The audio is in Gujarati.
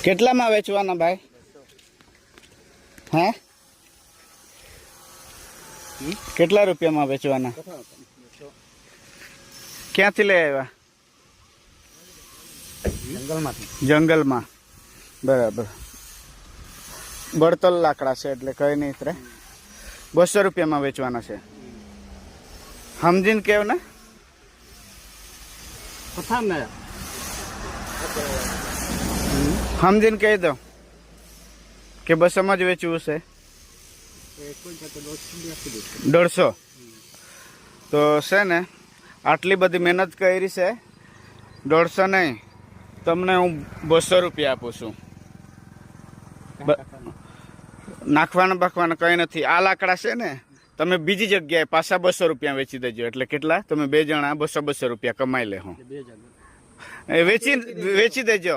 કેટલામાં વેચવાના ભાઈ? હે, કેટલા રૂપિયામાં વેચવાના? ક્યાંથી લઈ આવ્યા? જંગલમાં. બરાબર. બળતલ લાકડા છે એટલે કઈ નહીં. 200 રૂપિયામાં વેચવાના છે. સમજીને કેવ ને. સમજીને કહી દો કે 200માં જ વેચવું છે. 150. તો છે ને આટલી બધી મહેનત કરી છે. 150 નહીં, તમને હું 200 રૂપિયા આપું છું. નાખવાના બાખવાના કંઈ નથી. આ લાકડા છે ને તમે બીજી જગ્યાએ પાછા 200 રૂપિયા વેચી દેજો. એટલે કેટલા? તમે 2 જણા 200 રૂપિયા કમાઈ લે. હું વેચી દેજો.